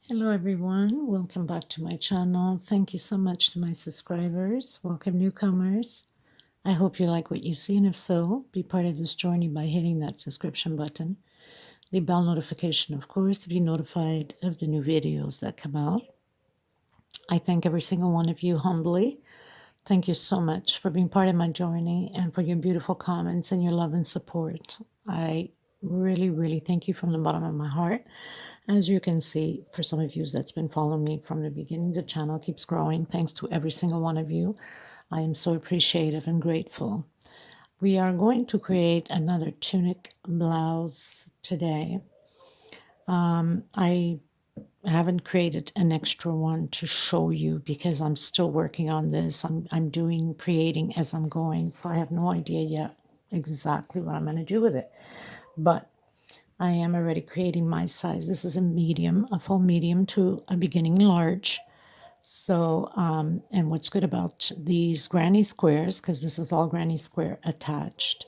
Hello everyone, welcome back to my channel. Thank you so much to my subscribers. Welcome newcomers. I hope you like what you see, and if so, be part of this journey by hitting that subscription button. The bell notification, of course, to be notified of the new videos that come out. I thank every single one of you humbly. Thank you so much for being part of my journey and for your beautiful comments and your love and support. I really, really thank you from the bottom of my heart. As you can see, for some of you that's been following me from the beginning, the channel keeps growing. Thanks to every single one of you. I am so appreciative and grateful. We are going to create another tunic blouse today. I haven't created an extra one to show you because I'm still working on this. I'm doing creating as I'm going, so I have no idea yet exactly what I'm going to do with it. But I am already creating my size. This is a medium, a full medium to a beginning large. So, and what's good about these granny squares, because this is all granny square attached,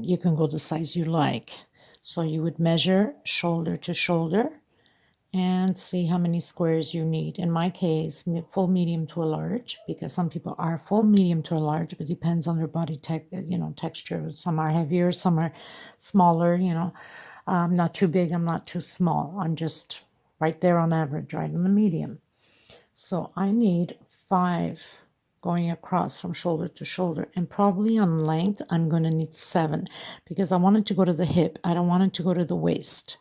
you can go the size you like. So you would measure shoulder to shoulder and see how many squares you need. In my case, full medium to a large, because some people are full medium to a large, but depends on their body texture. Some are heavier, some are smaller. I'm not too big, I'm not too small. I'm just right there on average, right in the medium. So I need 5 going across from shoulder to shoulder, and probably on length I'm going to need 7 because I want it to go to the hip. I don't want it to go to the waist.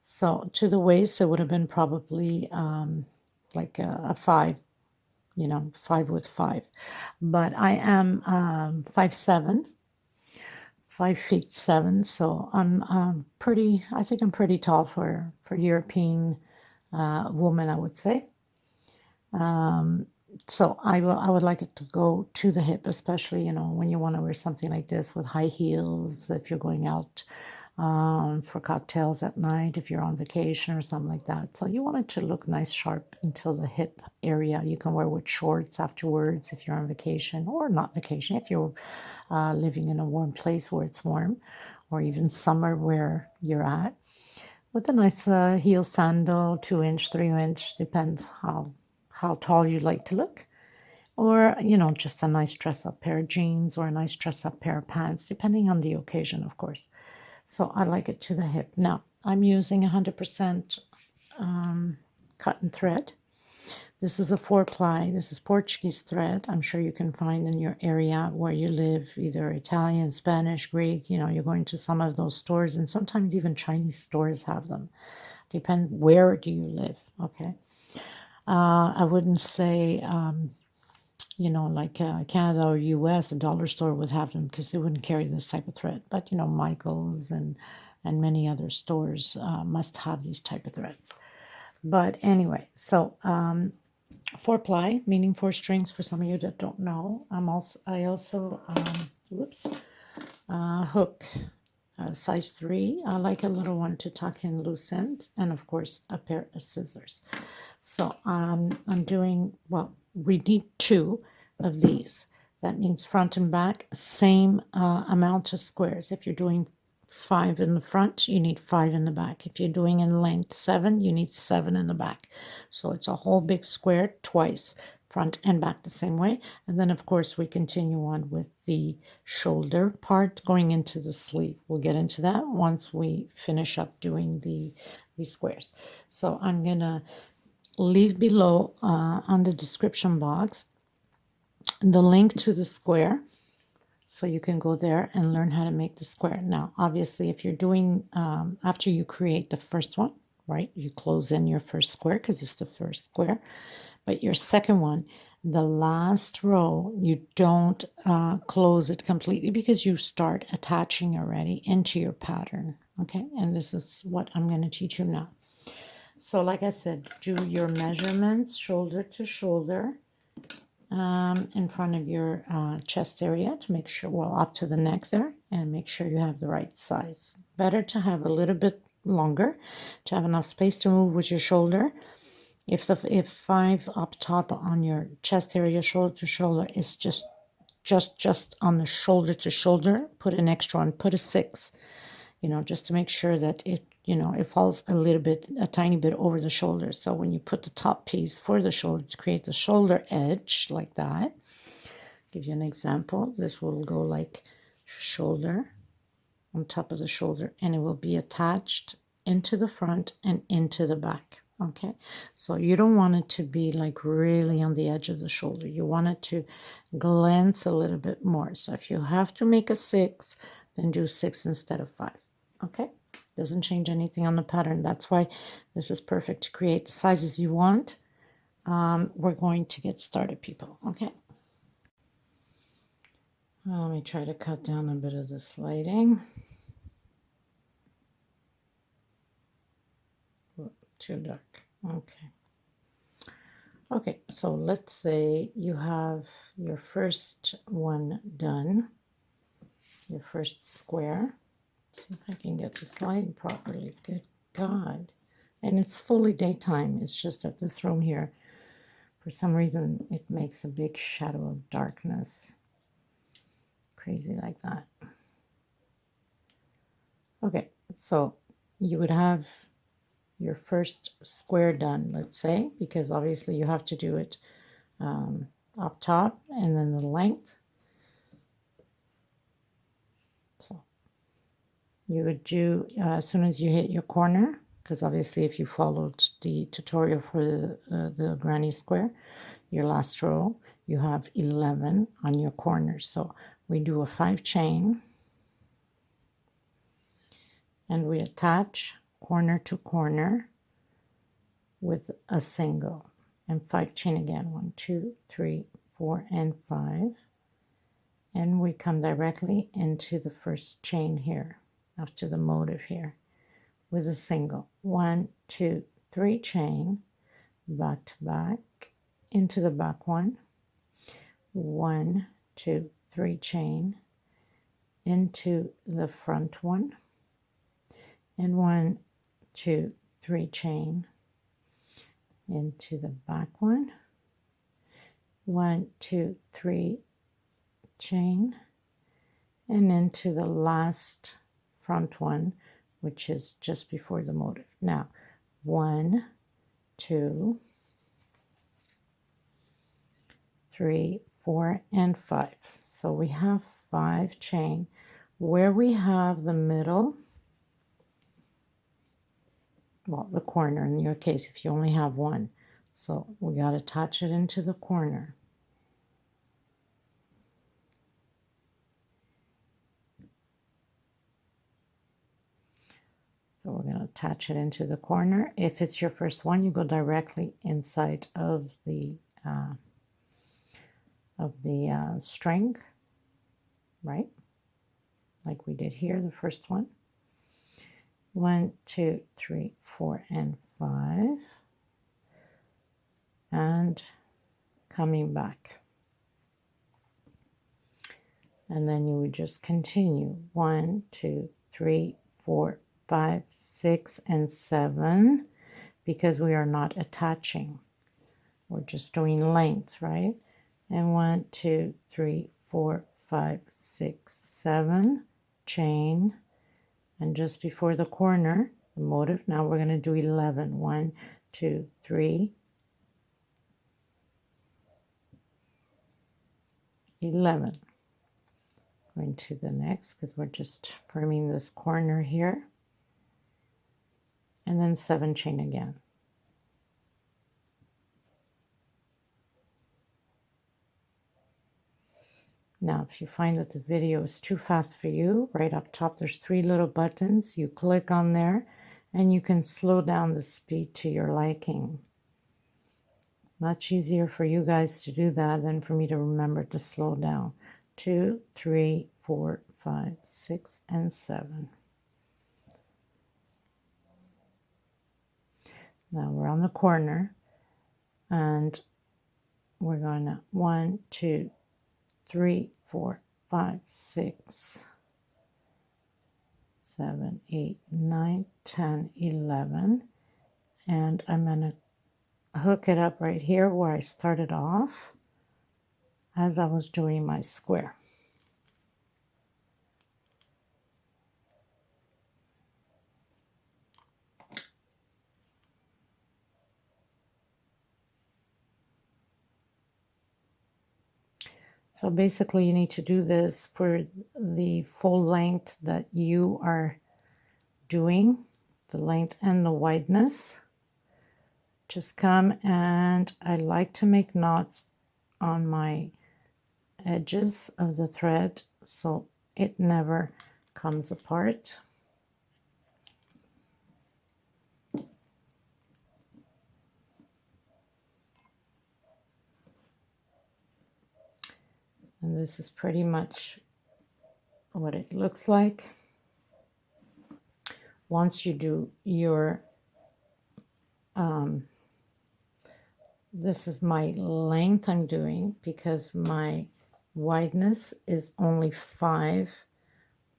So to the waist, it would have been probably like a 5, 5 with 5. But I am 5'7", 5'7", so I'm pretty. I think I'm pretty tall for European woman, I would say. So I would like it to go to the hip, especially when you want to wear something like this with high heels, if you're going out for cocktails at night, if you're on vacation or something like that. So you want it to look nice, sharp until the hip area. You can wear with shorts afterwards if you're on vacation, or not vacation, if you're living in a warm place where it's warm, or even summer where you're at. With a nice heel sandal, 2-inch, 3-inch, depends how tall you like to look. Or, just a nice dress-up pair of jeans or a nice dress-up pair of pants, depending on the occasion, of course. So I like it to the hip. Now, I'm using 100% cotton thread. This is a 4-ply. This is Portuguese thread. I'm sure you can find in your area where you live, either Italian, Spanish, Greek. You're going to some of those stores, and sometimes even Chinese stores have them. Depend where do you live, okay? I wouldn't say, like Canada or US, a dollar store would have them because they wouldn't carry this type of thread. But, Michael's and many other stores must have these type of threads. But anyway, so 4-ply, meaning 4 strings for some of you that don't know. I also hook size 3. I like a little one to tuck in loose ends, and of course a pair of scissors. So I'm doing, we need 2 of these. That means front and back, same amount of squares. If you're doing 5 in the front, you need 5 in the back. If you're doing in length 7, you need 7 in the back. So it's a whole big square twice, front and back the same way. And then, of course, we continue on with the shoulder part going into the sleeve. We'll get into that once we finish up doing these squares. So I'm going to leave below on the description box the link to the square, so you can go there and learn how to make the square. Now, obviously, if you're doing, after you create the first one, right, you close in your first square because it's the first square. But your second one, the last row, you don't close it completely because you start attaching already into your pattern, okay? And this is what I'm going to teach you now. So like I said, do your measurements shoulder to shoulder in front of your chest area to make sure, up to the neck there, and make sure you have the right size. Better to have a little bit longer to have enough space to move with your shoulder. If 5 up top on your chest area, shoulder to shoulder, is just on the shoulder to shoulder, put an extra one, put a 6, just to make sure that it you know, it falls a little bit, a tiny bit over the shoulder. So when you put the top piece for the shoulder to create the shoulder edge like that, give you an example. This will go like shoulder on top of the shoulder, and it will be attached into the front and into the back. Okay, so you don't want it to be like really on the edge of the shoulder. You want it to glance a little bit more. So if you have to make a 6, then do 6 instead of 5. Okay, doesn't change anything on the pattern. That's why this is perfect to create the sizes you want. We're going to get started, people. Okay, let me try to cut down a bit of this lighting. Too dark. Okay. Okay, so let's say you have your first one done, your first square. See if I can get this lighting properly. Good God. And it's fully daytime. It's just that this room here, for some reason, it makes a big shadow of darkness. Crazy like that. Okay, so you would have your first square done, let's say, because obviously you have to do it up top and then the length. So you would do as soon as you hit your corner, because obviously if you followed the tutorial for the granny square, your last row, you have 11 on your corners. So we do a 5 chain and we attach corner to corner with a single, and 5 chain again, 1, 2, 3, 4, and 5, and we come directly into the first chain here after the motif here with a single, 1, 2, 3 chain, back to back into the back one, 1, 2, 3 chain into the front one, and 1, 2, 3 chain into the back one, 1, 2, 3 chain, and into the last front one, which is just before the motif. Now 1, 2, 3, 4, and 5. So we have 5 chain. Where we have the middle, well, the corner in your case, if you only have one, so we got to attach it into the corner. So we're going to attach it into the corner. If it's your first one, you go directly inside of the string, right? Like we did here, the first one. 1, 2, 3, 4, and 5, and coming back. And then you would just continue 1, 2, 3, 4, 5, 6, and 7, because we are not attaching. We're just doing length, right? And 1, 2, 3, 4, 5, 6, 7, chain. And just before the corner, the motif, now we're going to do 11. 1, 2, 3, 11. Going to the next, because we're just forming this corner here. And then 7 chain again. Now, if you find that the video is too fast for you, right up top there's 3 little buttons. You click on there and you can slow down the speed to your liking. Much easier for you guys to do that than for me to remember to slow down. 2, 3, 4, 5, 6, and 7. Now we're on the corner and we're going to 1, 2, 3, 4, 5, 6, 7, 8, 9, 10, 11, and I'm going to hook it up right here where I started off as I was doing my square. So basically you need to do this for the full length that you are doing, the length and the wideness. Just come, and I like to make knots on my edges of the thread so it never comes apart. And this is pretty much what it looks like. Once you do your, this is my length I'm doing because my wideness is only 5.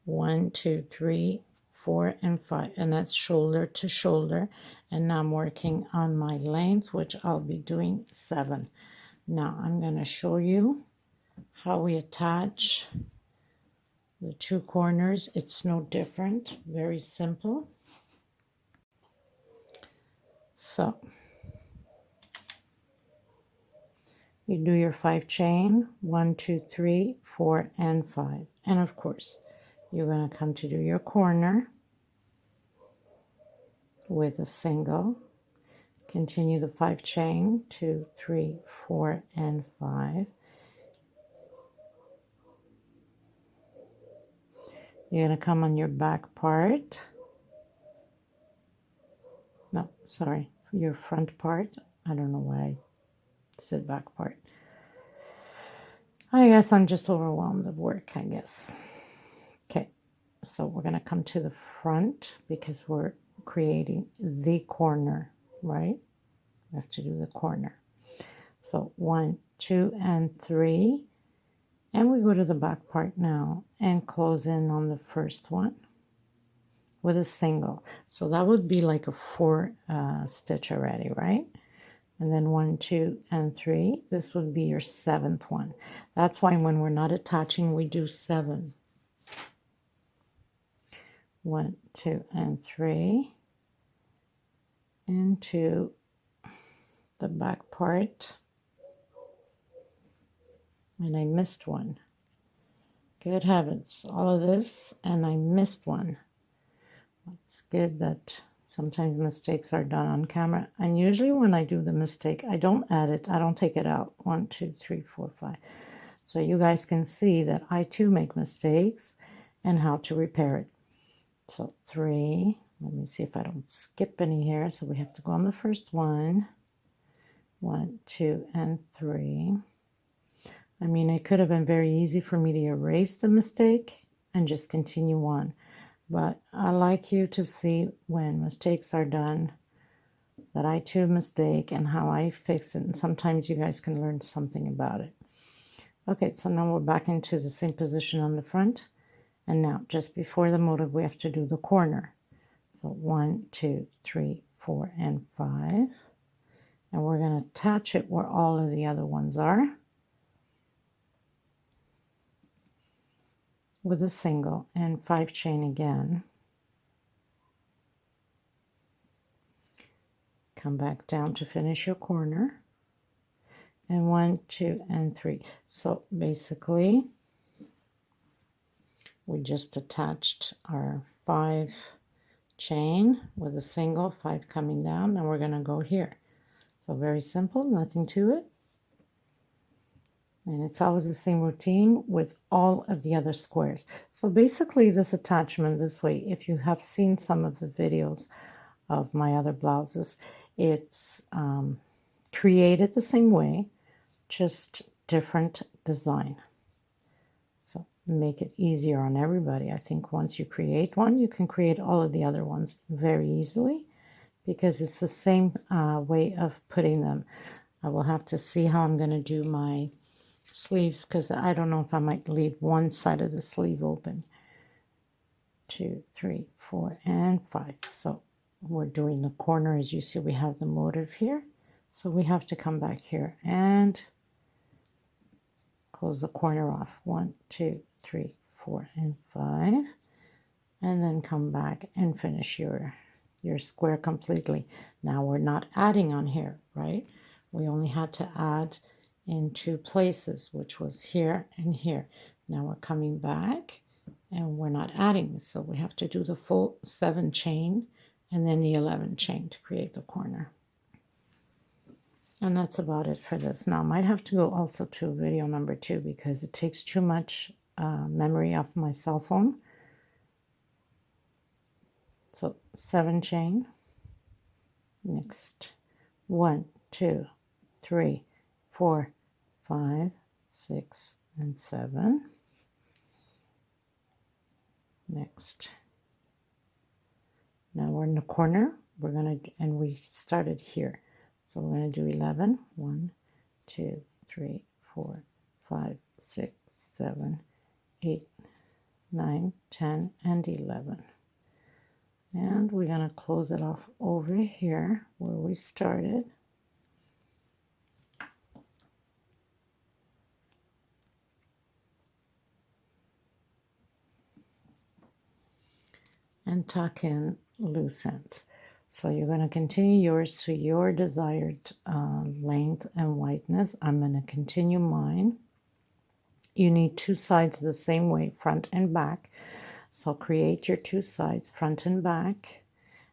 1, 2, 3, 4, and 5, and that's shoulder to shoulder. And now I'm working on my length, which I'll be doing 7. Now I'm going to show you how we attach the 2 corners. It's no different, very simple. So you do your 5 chain, 1, 2, 3, 4, and 5. And of course, you're going to come to do your corner with a single. Continue the 5 chain, 2, 3, 4, and 5. You're going to come on your back part. No, sorry, your front part. I don't know why I said back part. I guess I'm just overwhelmed of work, I guess. Okay, so we're going to come to the front because we're creating the corner, right? We have to do the corner. So 1, 2, and 3. And we go to the back part now and close in on the first one with a single. So that would be like a 4 stitch already, right? And then 1, 2, and 3. This would be your 7th one. That's why when we're not attaching, we do 7. 1, 2, and 3. Into the back part. And I missed one. Good heavens, all of this, and I missed one. It's good that sometimes mistakes are done on camera. And usually when I do the mistake, I don't add it. I don't take it out. 1, 2, 3, 4, 5. So you guys can see that I too make mistakes and how to repair it. So 3. Let me see if I don't skip any here. So we have to go on the first one. 1, 2, and 3. I mean, it could have been very easy for me to erase the mistake and just continue on. But I like you to see when mistakes are done that I too mistake and how I fix it. And sometimes you guys can learn something about it. Okay, so now we're back into the same position on the front. And now, just before the motive, we have to do the corner. So 1, 2, 3, 4, and 5. And we're going to attach it where all of the other ones are with a single and 5 chain again. Come back down to finish your corner. And 1, 2, and 3. So basically, we just attached our 5 chain with a single, 5 coming down, and we're going to go here. So very simple, nothing to it. And it's always the same routine with all of the other squares. So basically this attachment this way, if you have seen some of the videos of my other blouses, it's created the same way, just different design. So make it easier on everybody. I think once you create one, you can create all of the other ones very easily because it's the same way of putting them. I will have to see how I'm going to do my sleeves because I don't know if I might leave one side of the sleeve open. 2, 3, 4, and 5. So we're doing the corner. As you see, we have the motive here. So we have to come back here and close the corner off. 1, 2, 3, 4, and 5. And then come back and finish your square completely. Now we're not adding on here, right? We only had to add in two places, which was here and here. Now we're coming back and we're not adding, so we have to do the full 7 chain and then the 11 chain to create the corner. And that's about it for this. Now I might have to go also to video number 2 because it takes too much memory off my cell phone. So 7 chain, next 1, 2, 3, 4, 5, 6, and 7. Next. Now we're in the corner. We're going to, and we started here. So we're going to do 11. 1, 2, 3, 4, 5, 6, 7, 8, 9, 10, and 11. And we're going to close it off over here where we started. And tuck in loose ends. So you're going to continue yours to your desired length and wideness. I'm going to continue mine. You need 2 sides the same way, front and back. So create your 2 sides, front and back,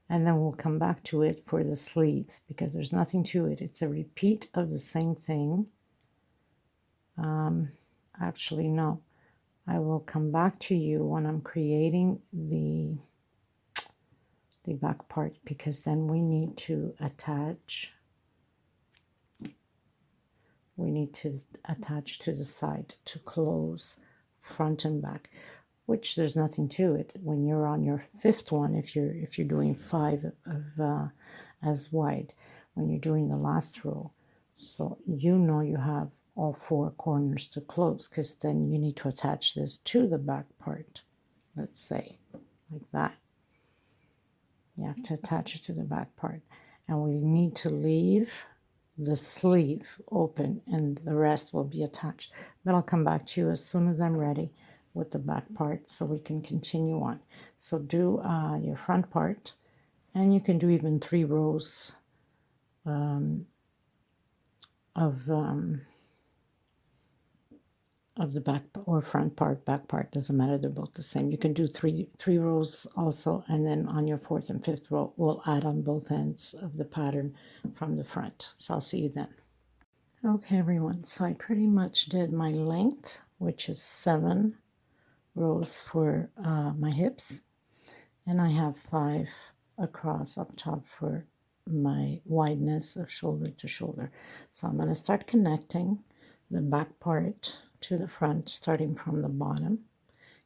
and then we'll come back to it for the sleeves because there's nothing to it. It's a repeat of the same thing. Actually, no. I will come back to you when I'm creating the back part, because then we need to attach to the side to close front and back, which there's nothing to it when you're on your 5th one. If you're doing 5 of as wide when you're doing the last row, so you know you have all 4 corners to close, because then you need to attach this to the back part, let's say like that. You have to attach it to the back part, and we need to leave the sleeve open and the rest will be attached. But I'll come back to you as soon as I'm ready with the back part so we can continue on. So do your front part, and you can do even 3 rows of the back or front part, back part, doesn't matter, they're both the same. You can do three rows also, and then on your 4th and 5th row we'll add on both ends of the pattern from the front. So I'll see you then. Okay everyone, so I pretty much did my length, which is 7 rows for my hips, and I have 5 across up top for my wideness of shoulder to shoulder. So I'm going to start connecting the back part to the front, starting from the bottom,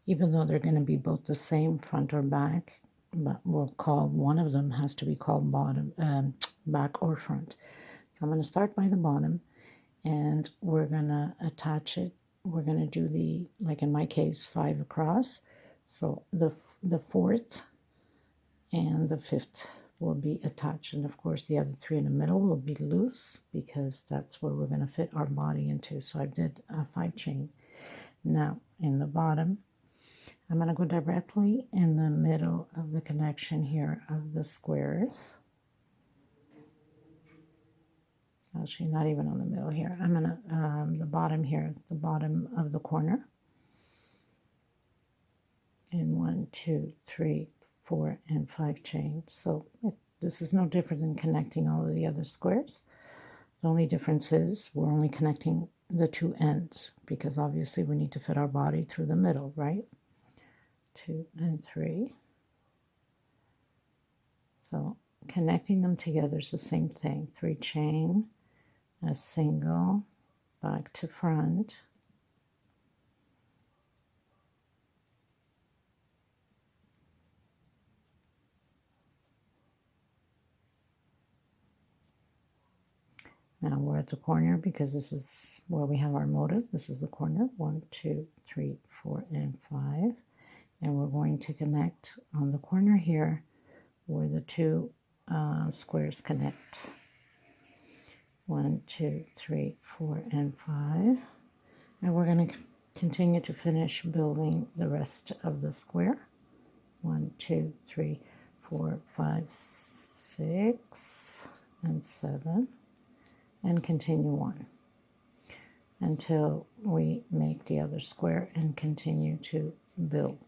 even though they're going to be both the same, front or back, but we'll call one of them has to be called bottom, back or front. So I'm going to start by the bottom, and we're going to attach it. We're going to do the, like in my case, 5 across. So the 4th and the 5th will be attached, and of course the other 3 in the middle will be loose because that's where we're going to fit our body into. So I did a 5 chain. Now in the bottom, I'm going to go directly in the middle of the connection here of the squares. Actually, not even on the middle here. I'm going to the bottom here, the bottom of the corner. In 1, 2, 3, 4, and 5 chains. So this is no different than connecting all of the other squares. The only difference is we're only connecting the 2 ends, because obviously we need to fit our body through the middle, right? 2 and 3. So connecting them together is the same thing. 3 chain, a single, back to front, now we're at the corner because this is where we have our motive. This is the corner. 1, 2, 3, 4, and 5. And we're going to connect on the corner here where the 2 squares connect. 1, 2, 3, 4, and 5. And we're going to continue to finish building the rest of the square. 1, 2, 3, 4, 5, 6, and 7. And continue on. until we make the other square and continue to build.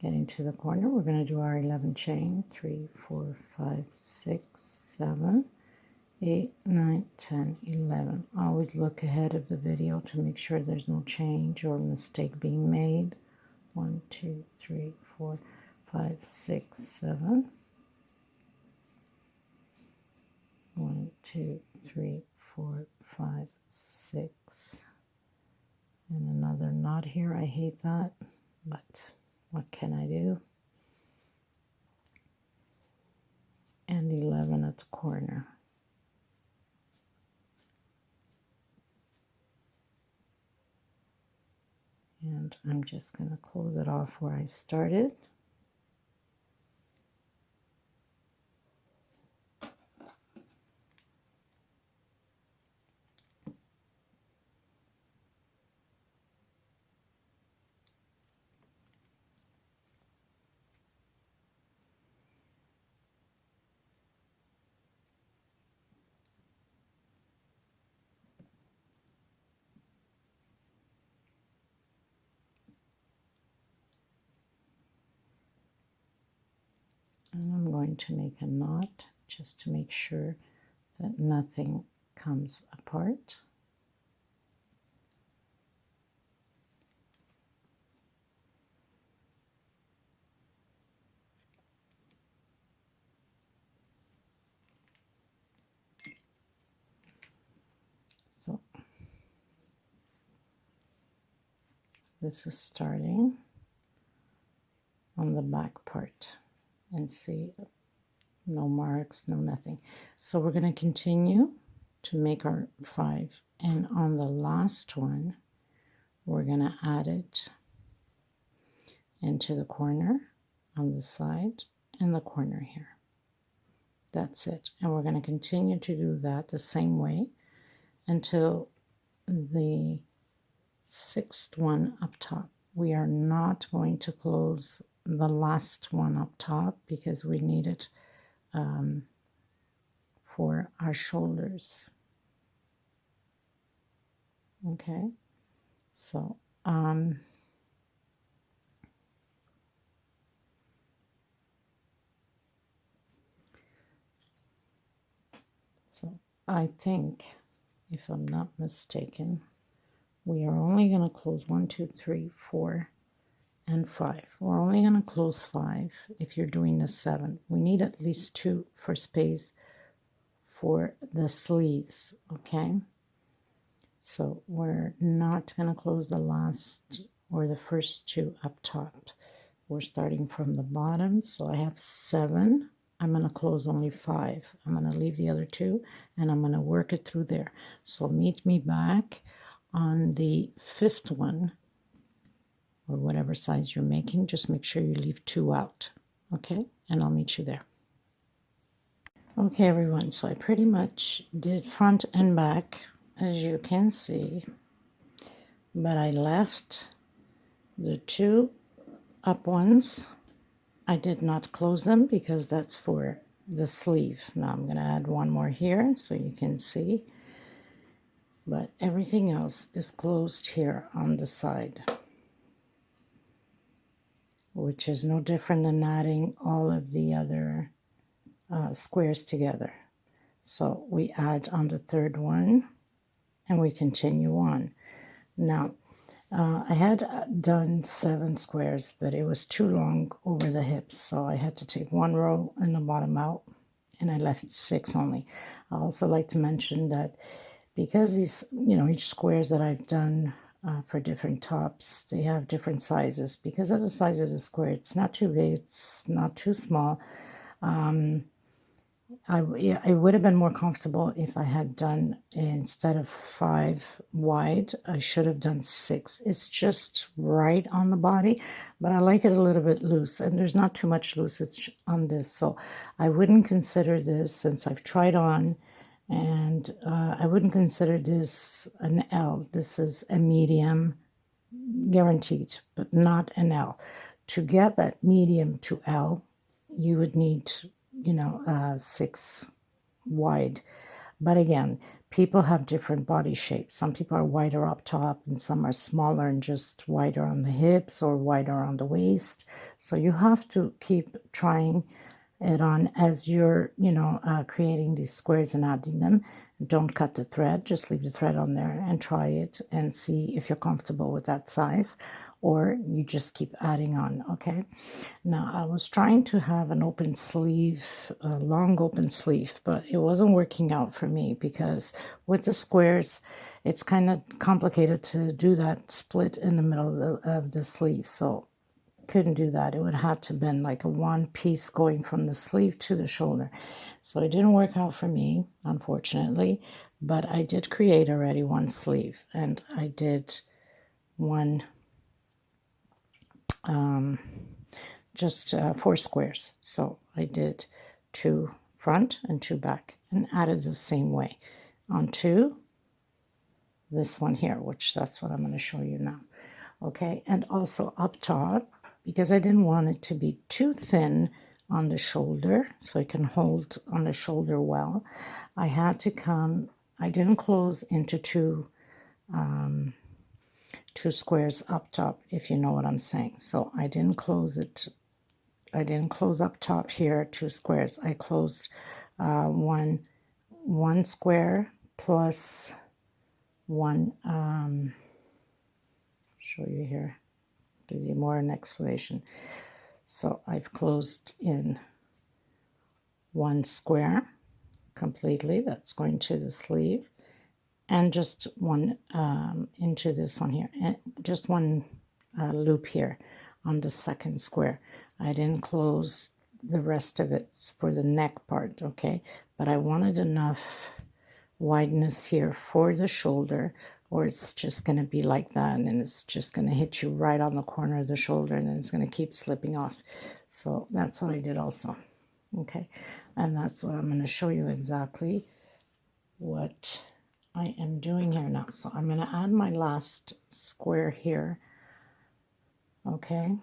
Getting to the corner, we're going to do our 11 chain, 3, 4, 5, 6, 7, 8, 9, 10, 11. Always look ahead of the video to make sure there's no change or mistake being made. 1, 2, 3, 4, 5, 6, 7. 1, 2, 3, 4, 5, 6. And another knot here. I hate that, but what can I do? And 11 at the corner. And I'm just going to close it off where I started. And I'm going to make a knot just to make sure that nothing comes apart. So this is starting on the back part. And see, no marks, no nothing. So we're going to continue to make our 5, and on the last one we're going to add it into the corner on the side and the corner here. That's it, and we're going to continue to do that the same way until the 6th one up top. We are not going to close the last one up top because we need it for our shoulders. Okay, so I think, if I'm not mistaken, we are only going to close 1, 2, 3, 4, and 5. We're only going to close 5 if you're doing the 7. We need at least 2 for space for the sleeves, okay? So we're not going to close the last or the first 2 up top. We're starting from the bottom, so I have 7. I'm going to close only 5. I'm going to leave the other 2, and I'm going to work it through there. So meet me back on the 5th one, or whatever size you're making. Just make sure you leave 2 out, okay? And I'll meet you there. Okay, everyone, so I pretty much did front and back, as you can see, but I left the 2 up ones. I did not close them because that's for the sleeve. Now I'm going to add 1 more here so you can see, but everything else is closed here on the side, which is no different than adding all of the other squares together. So we add on the 3rd one and we continue on. Now I had done 7 squares, but it was too long over the hips, so I had to take 1 row in the bottom out, and I left 6 only. I also like to mention that because these, each squares that I've done for different tops, they have different sizes. Because of the size of the square, it's not too big, it's not too small. I would have been more comfortable if I had done, instead of 5 wide, I should have done 6. It's just right on the body, but I like it a little bit loose, and there's not too much loose on this, so I wouldn't consider this, since I've tried on, and I wouldn't consider this an L. This is a medium, guaranteed, but not an L. To get that medium to L, you would need 6 wide. But again, people have different body shapes. Some people are wider up top and some are smaller and just wider on the hips or wider on the waist. So you have to keep trying it on as you're, creating these squares and adding them. Don't cut the thread, just leave the thread on there and try it and see if you're comfortable with that size, or you just keep adding on, okay? Now, I was trying to have an open sleeve, a long open sleeve, but it wasn't working out for me because with the squares, it's kind of complicated to do that split in the middle of the sleeve, so couldn't do that. It would have to have been like a one piece going from the sleeve to the shoulder. So it didn't work out for me, unfortunately, but I did create already one sleeve, and I did one, just 4 squares. So I did 2 front and 2 back and added the same way onto this one here, which that's what I'm going to show you now. Okay, and also up top, because I didn't want it to be too thin on the shoulder, so it can hold on the shoulder well, I had to come, I didn't close into two squares up top, if you know what I'm saying. So I didn't close it, I didn't close up top here 2 squares. I closed one square plus one, show you here, give you more an explanation. So I've closed in 1 square completely, that's going to the sleeve, and just one into this one here, and just one loop here on the second square. I didn't close the rest of it for the neck part, okay, but I wanted enough wideness here for the shoulder, or it's just going to be like that and it's just going to hit you right on the corner of the shoulder and then it's going to keep slipping off. So that's what I did also, okay, and that's what I'm going to show you exactly what I am doing here now. So I'm going to add my last square here, okay.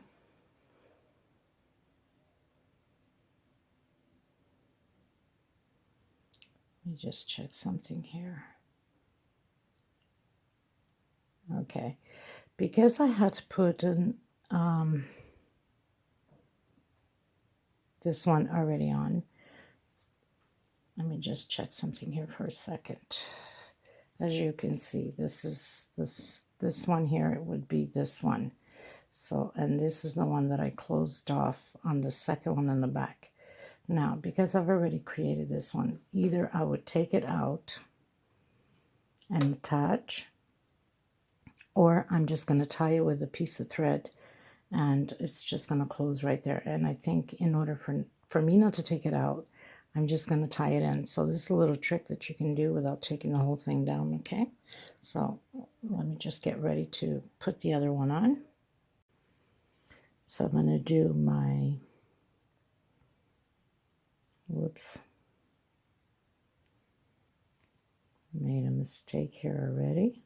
Let me just check something here. Okay, because I had to put in this one already on, let me just check something here for a second. As you can see, this is this one here, it would be this one. So, and this is the one that I closed off on the second one in the back. Now, because I've already created this one, either I would take it out and attach, or I'm just going to tie it with a piece of thread and it's just going to close right there. And I think in order for me not to take it out, I'm just going to tie it in. So this is a little trick that you can do without taking the whole thing down, okay? So let me just get ready to put the other one on. So I'm going to do my, whoops, made a mistake here already.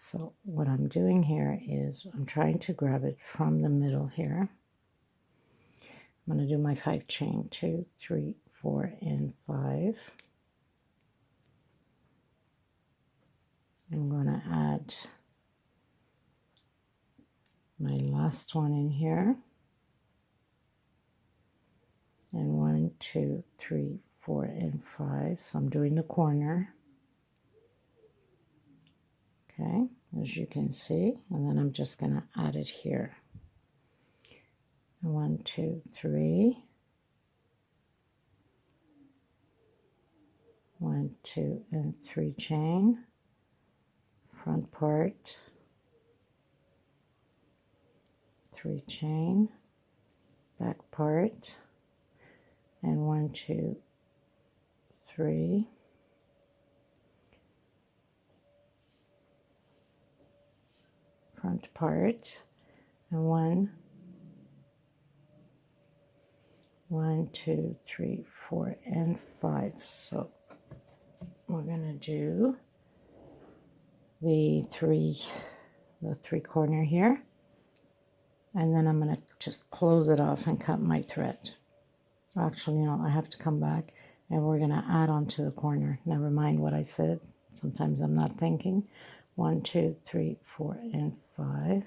So what I'm doing here is I'm trying to grab it from the middle here. I'm going to do my 5 chain, 2, 3, 4, and 5. I'm going to add my last one in here. And 1, 2, 3, 4, and 5. So I'm doing the corner. Okay, as you can see, and then I'm just going to add it here. 1, 2, 3. 1, 2, and 3 chain. Front part. 3 chain. Back part. And 1, 2, 3. Front part, and 1, 2, 3, 4, and 5. So we're going to do the three corner here. and then I'm going to just close it off and cut my thread. Actually, no, I have to come back and we're going to add on to the corner. Never mind what I said. Sometimes I'm not thinking. 1, 2, 3, 4, and 5.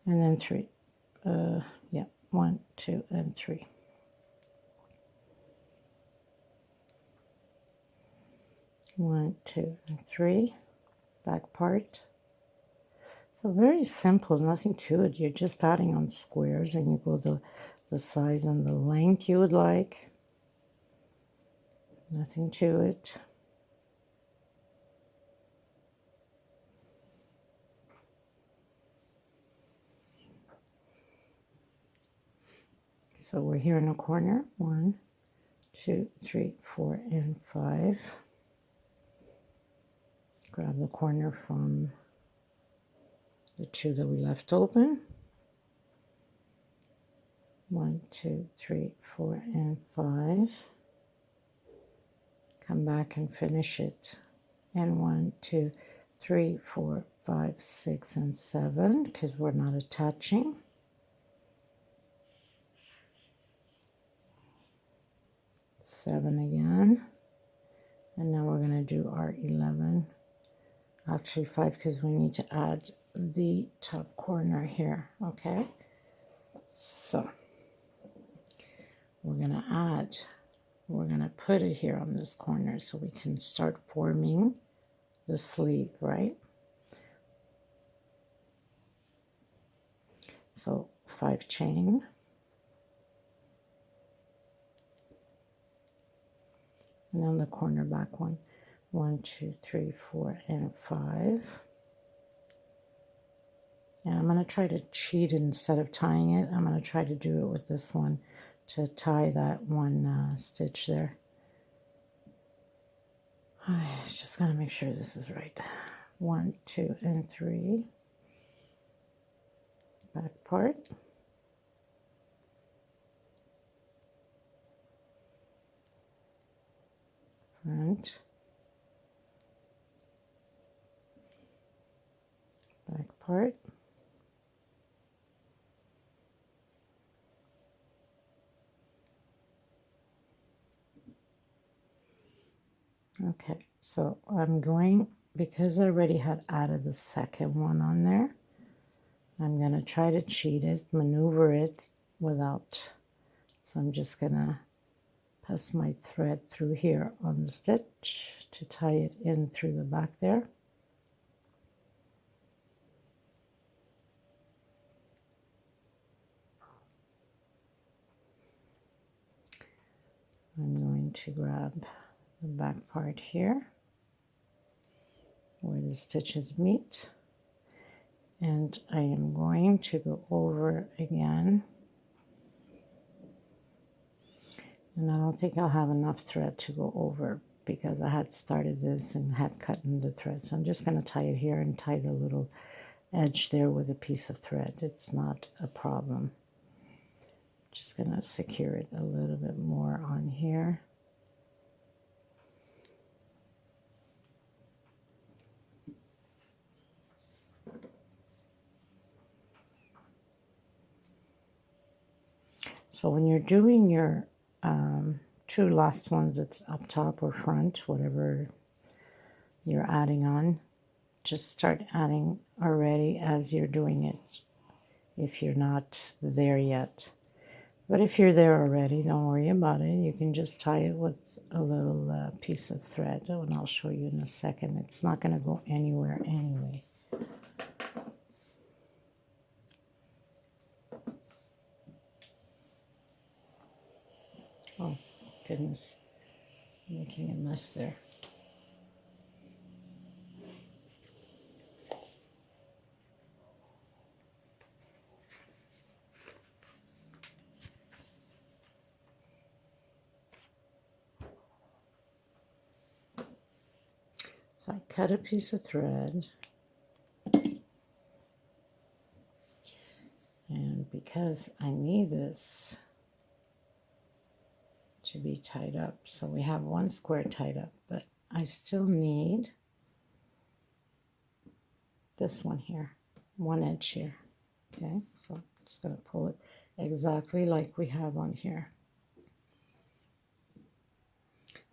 And then 3. Yeah, 1, 2, and 3. One, 2, and 3. Back part. So very simple, nothing to it. You're just adding on squares and you go the size and the length you would like. Nothing to it. So we're here in a corner. 1, 2, 3, 4, and 5. Grab the corner from the 2 that we left open. 1, 2, 3, 4, and 5. Come back and finish it. And 1, 2, 3, 4, 5, 6, and 7, because we're not attaching. 7 again. And now we're going to do our 11. Actually 5, because we need to add the top corner here. Okay. So we're going to put it here on this corner so we can start forming the sleeve, right? So 5 chain. And on the corner back one. 1, 2, 3, 4, and 5. And I'm going to try to cheat it instead of tying it. I'm going to try to do it with this one to tie that one stitch there. I just got to make sure this is right. 1, 2, and 3. Back part. Front. Back part. Okay, so I'm going, because I already had added the second one on there, I'm going to try to cheat it, maneuver it without, so I'm just going to pass my thread through here on the stitch to tie it in through the back there. I'm going to grab the back part here where the stitches meet, and I am going to go over again, and I don't think I'll have enough thread to go over because I had started this and had cut in the thread, so I'm just going to tie it here and tie the little edge there with a piece of thread. It's not a problem. Just going to secure it a little bit more on here. So when you're doing your 2 last ones, it's up top or front, whatever you're adding on, just start adding already as you're doing it if you're not there yet. But if you're there already, don't worry about it. You can just tie it with a little piece of thread, and I'll show you in a second. It's not going to go anywhere anyway. Oh, goodness. I'm making a mess there. So I cut a piece of thread, and because I need this to be tied up, so we have one square tied up, but I still need this one here, one edge here. Okay, so I'm just going to pull it exactly like we have on here.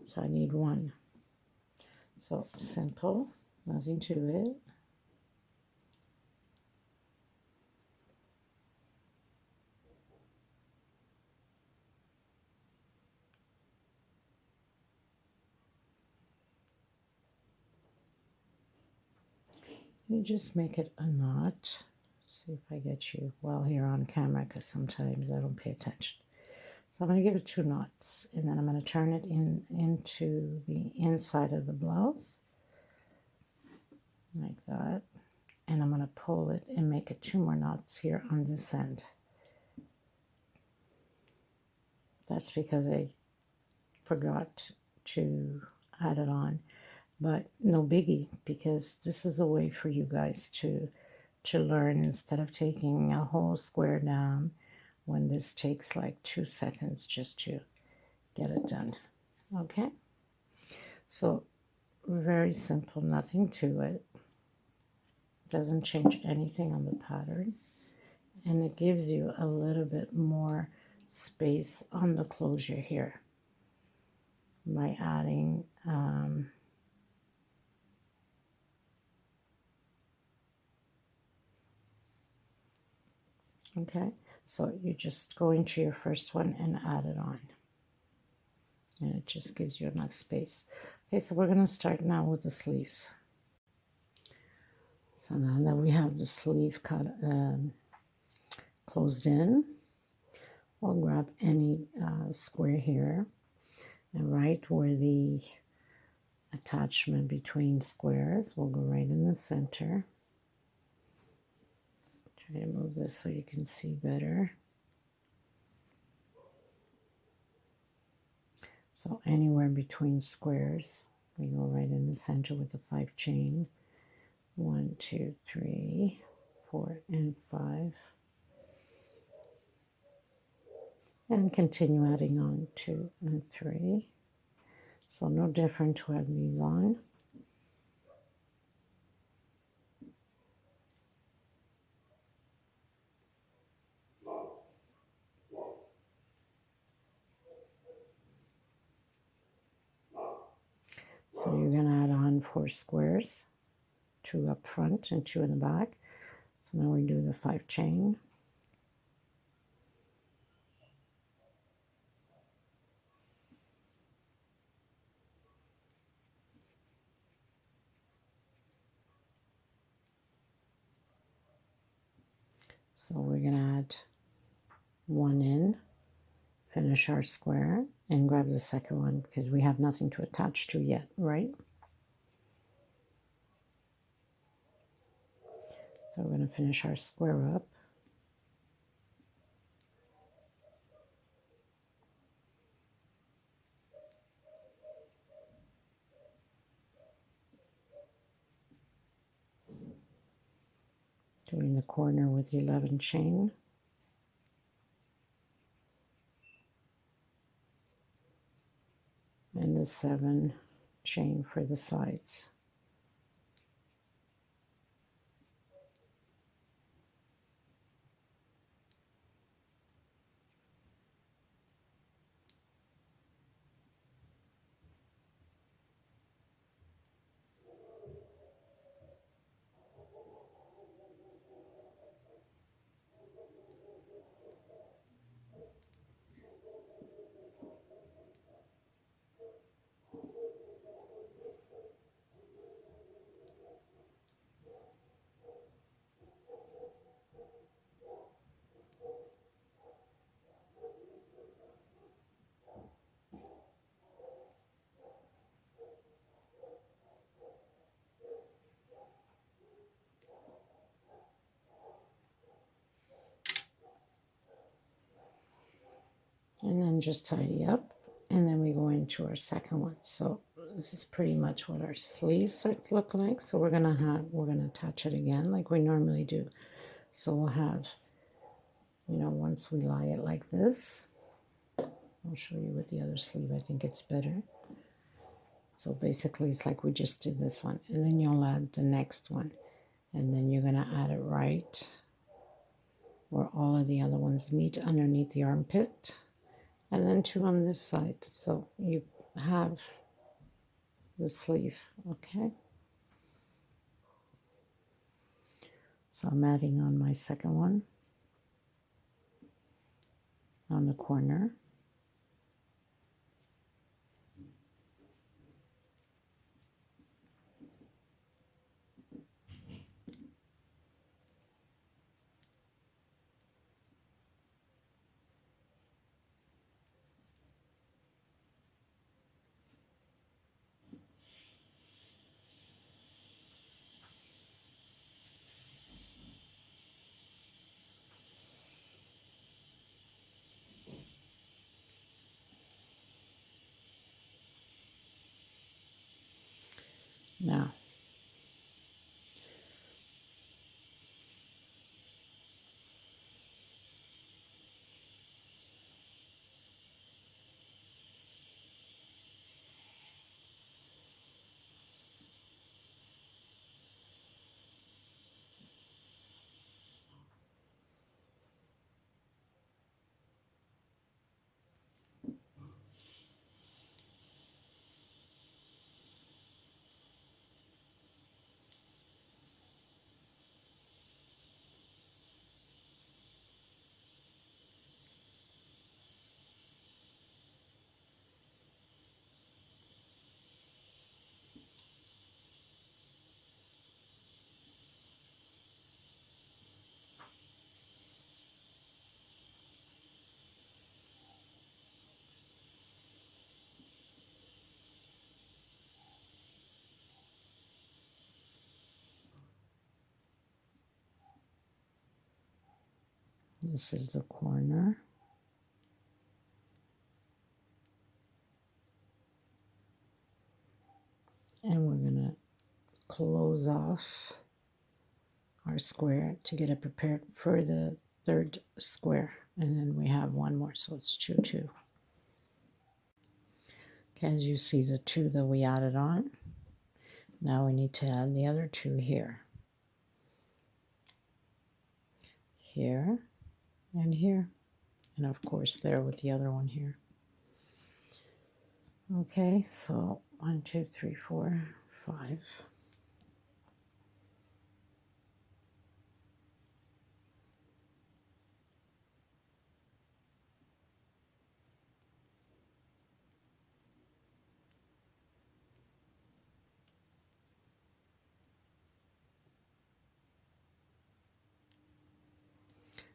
So I need one. So simple, nothing to it. You just make it a knot. See if I get you well here on camera, because sometimes I don't pay attention. So I'm going to give it 2 knots, and then I'm going to turn it into the inside of the blouse, like that. And I'm going to pull it and make it 2 more knots here on this end. That's because I forgot to add it on, but no biggie, because this is a way for you guys to learn instead of taking a whole square down, when this takes like 2 seconds just to get it done. Okay, so very simple, nothing to it, doesn't change anything on the pattern, and it gives you a little bit more space on the closure here by adding okay, so you just go into your first one and add it on, and it just gives you enough space. Okay, so we're going to start now with the sleeves. So now that we have the sleeve cut closed in, we'll grab any square here, and right where the attachment between squares, we'll go right in the center. Try to move this so you can see better. So anywhere between squares, we go right in the center with the 5 chain. 1, 2, 3, 4, and 5. And continue adding on 2 and 3. So no different to have these on. So you're going to add on 4 squares, 2 up front and 2 in the back. So now we do the 5 chain. So we're going to add 1 in, finish our square, and grab the second one because we have nothing to attach to yet, right? So we're going to finish our square up. Doing the corner with the 11 chain. And the 7 chain for the sides. And then just tidy up, and then we go into our second one. So this is pretty much what our sleeves start to look like. So we're gonna attach it again like we normally do. So we'll have, once we lie it like this, I'll show you with the other sleeve. I think it's better. So basically it's like we just did this one, and then you'll add the next one. And then you're going to add it right where all of the other ones meet underneath the armpit. And then 2 on this side. So you have the sleeve, okay? So I'm adding on my second one on the corner. Now, this is the corner. And we're going to close off our square to get it prepared for the third square. And then we have one more, so it's 2, 2. Okay, as you see the 2 that we added on, now we need to add the other 2 here. Here and here. And of course there with the other one here. Okay, so 1, 2, 3, 4, 5.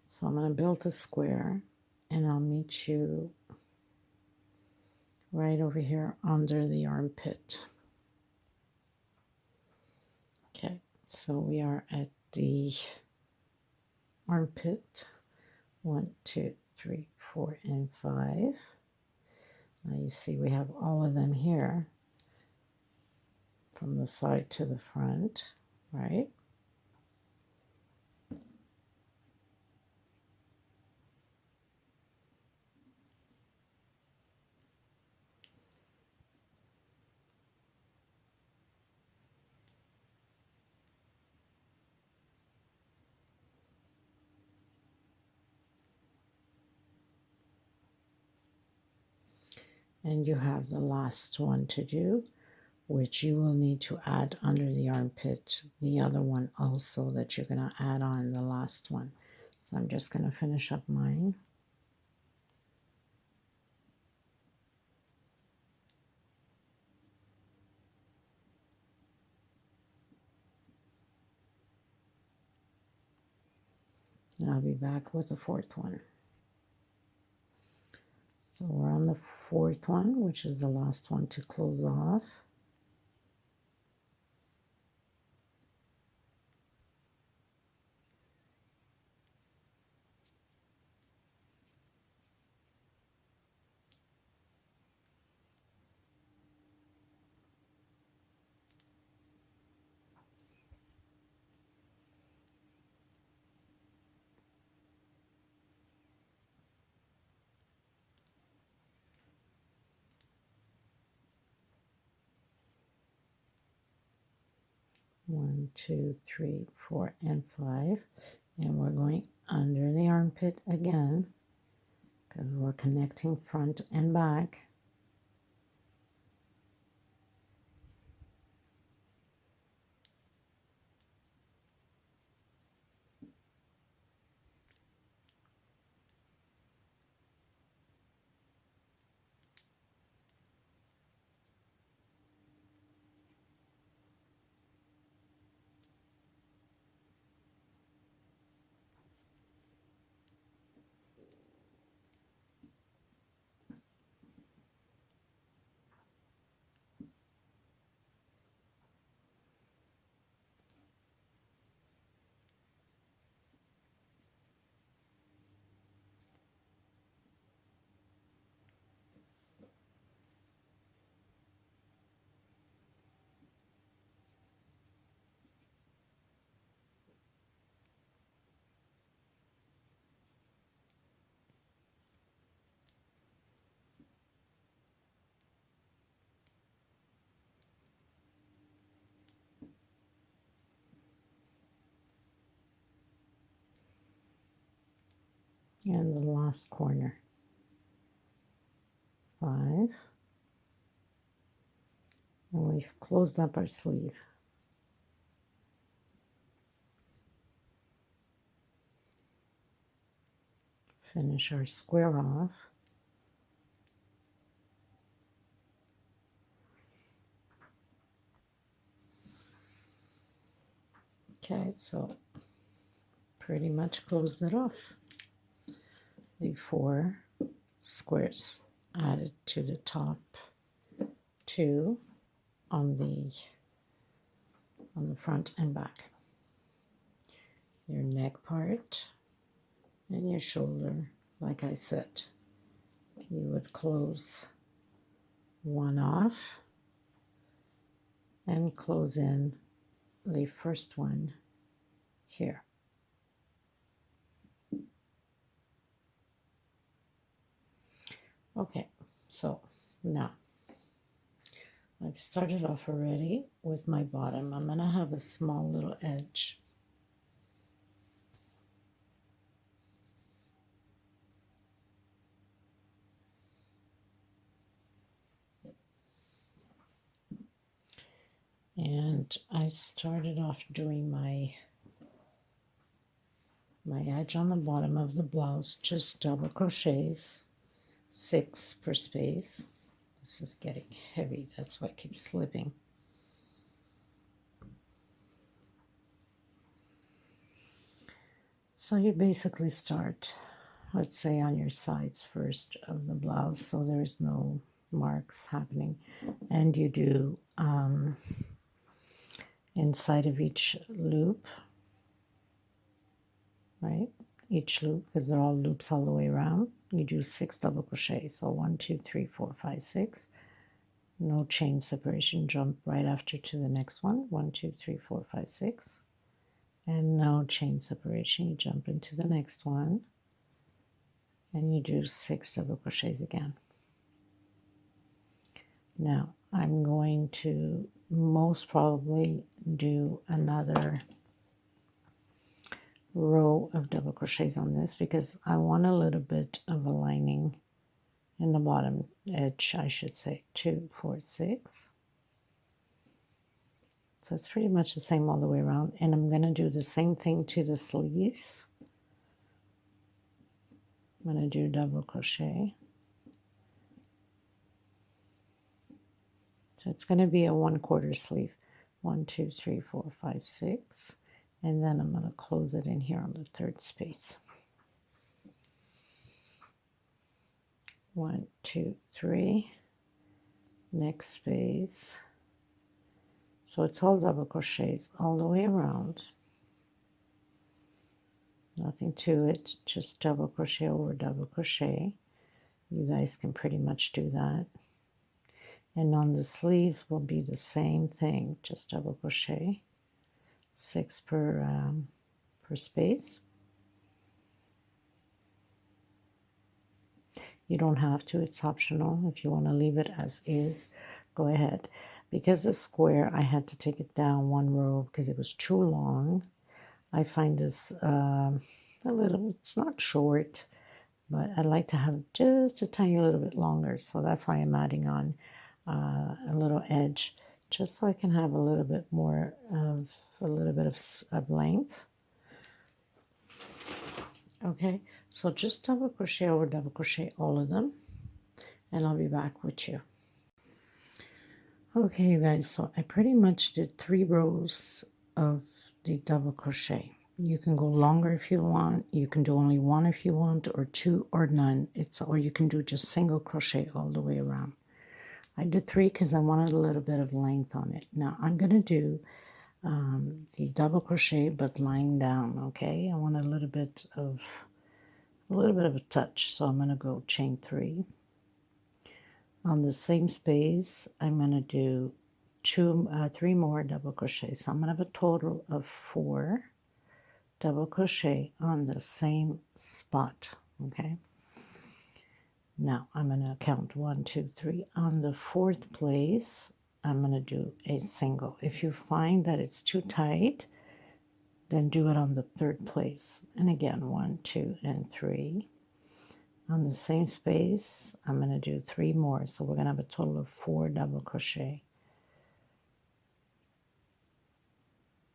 So I'm going to build a square, and I'll meet you right over here under the armpit. Okay, so we are at the armpit. 1, 2, 3, 4, and 5. Now you see we have all of them here from the side to the front, right? And you have the last one to do, which you will need to add under the armpit, the other one also that you're going to add on the last one. So I'm just going to finish up mine. And I'll be back with the fourth one. So we're on the fourth one, which is the last one to close off. 1, 2, 3, 4, and 5, and we're going under the armpit again because we're connecting front and back. And the last corner. 5. And we've closed up our sleeve. Finish our square off. Okay, so pretty much closed it off. The 4 squares added to the top 2 on the front and back. Your neck part and your shoulder, like I said, you would close one off and close in the first one here. Okay, so now I've started off already with my bottom. I'm going to have a small little edge. And I started off doing my edge on the bottom of the blouse, just double crochets, 6 per space. This is getting heavy, that's why it keeps slipping. So you basically start, let's say, on your sides first of the blouse, so there's no marks happening, and you do inside of each loop, right? Each loop, because they're all loops all the way around, you do 6 double crochets. So 1, 2, 3, 4, 5, 6. No chain separation. Jump right after to the next one. 1, 2, 3, 4, 5, 6. And no chain separation. You jump into the next one, and you do 6 double crochets again. Now I'm going to most probably do another row of double crochets on this because I want a little bit of a lining in the bottom edge, I should say. 2, 4, 6. So it's pretty much the same all the way around, and I'm going to do the same thing to the sleeves. I'm going to do double crochet. So it's going to be a 1/4 sleeve. 1, 2, 3, 4, 5, 6. And then I'm going to close it in here on the 3rd space. 1, 2, 3. Next space. So it's all double crochets all the way around. Nothing to it, just double crochet over double crochet. You guys can pretty much do that. And on the sleeves will be the same thing, just double crochet, 6 per space. You don't have to, it's optional. If you want to leave it as is, go ahead. Because the square, I had to take it down one row because it was too long. I find this a little, it's not short, but I like to have just a tiny little bit longer. So that's why I'm adding on a little edge, just so I can have a little bit more of of length. Okay, so just double crochet over double crochet all of them, and I'll be back with you. Okay, you guys, so I pretty much did 3 rows of the double crochet. You can go longer if you want, you can do only 1 if you want, or 2 or none. Or you can do just single crochet all the way around. I did 3 because I wanted a little bit of length on it. Now I'm going to do the double crochet but lying down. Okay, I want a little bit of a touch, so I'm going to go chain 3. On the same space, I'm going to do 3 more double crochet. So I'm going to have a total of 4 double crochet on the same spot. Okay. Now I'm going to count 1, 2, 3. On the 4th place, I'm going to do a single. If you find that it's too tight, then do it on the 3rd place. And again, 1, 2, and 3. On the same space, I'm going to do 3 more. So we're going to have a total of 4 double crochet.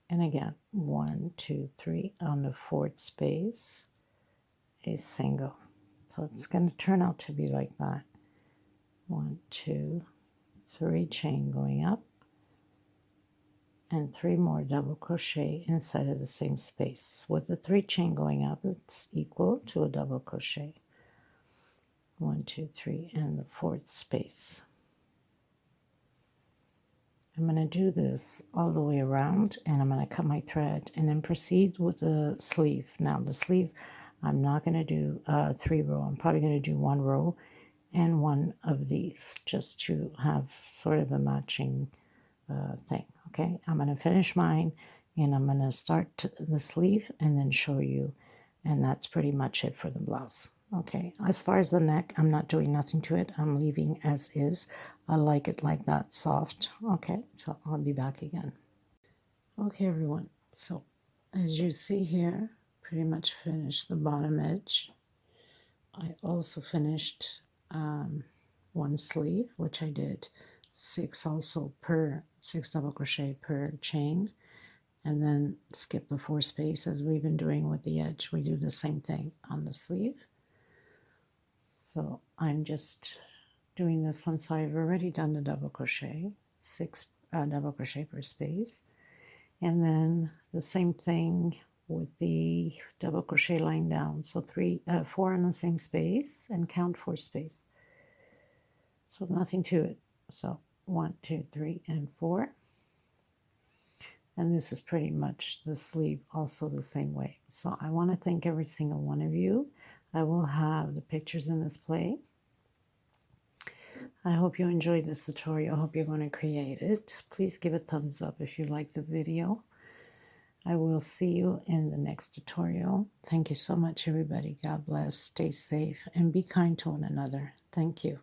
And again, 1, 2, 3 on the 4th space, a single. So it's going to turn out to be like that. 1, 2, 3 chain going up, and 3 more double crochet inside of the same space. With the 3 chain going up, it's equal to a double crochet. 1, 2, 3, and the 4th space. I'm going to do this all the way around, and I'm going to cut my thread and then proceed with the sleeve. Now the sleeve, I'm not going to do 3 row. I'm probably going to do 1 row and 1 of these just to have sort of a matching thing. Okay, I'm going to finish mine, and I'm going to start the sleeve and then show you, and that's pretty much it for the blouse. Okay, as far as the neck, I'm not doing nothing to it. I'm leaving as is. I like it like that, soft. Okay, so I'll be back again. Okay, everyone. So as you see here, pretty much finished the bottom edge. I also finished 1 sleeve, which I did 6 double crochet per chain, and then skip the 4 space as we've been doing with the edge. We do the same thing on the sleeve. So I'm just doing this one, so I've already done the double crochet, 6 double crochet per space, and then the same thing with the double crochet line down. So 4 in the same space, and count 4 space. So nothing to it. So 1, 2, 3, and 4. And this is pretty much the sleeve also the same way. So I want to thank every single one of you. I will have the pictures in display. I hope you enjoyed this tutorial. I hope you're going to create it. Please give a thumbs up if you like the video. I will see you in the next tutorial. Thank you so much, everybody. God bless. Stay safe and be kind to one another. Thank you.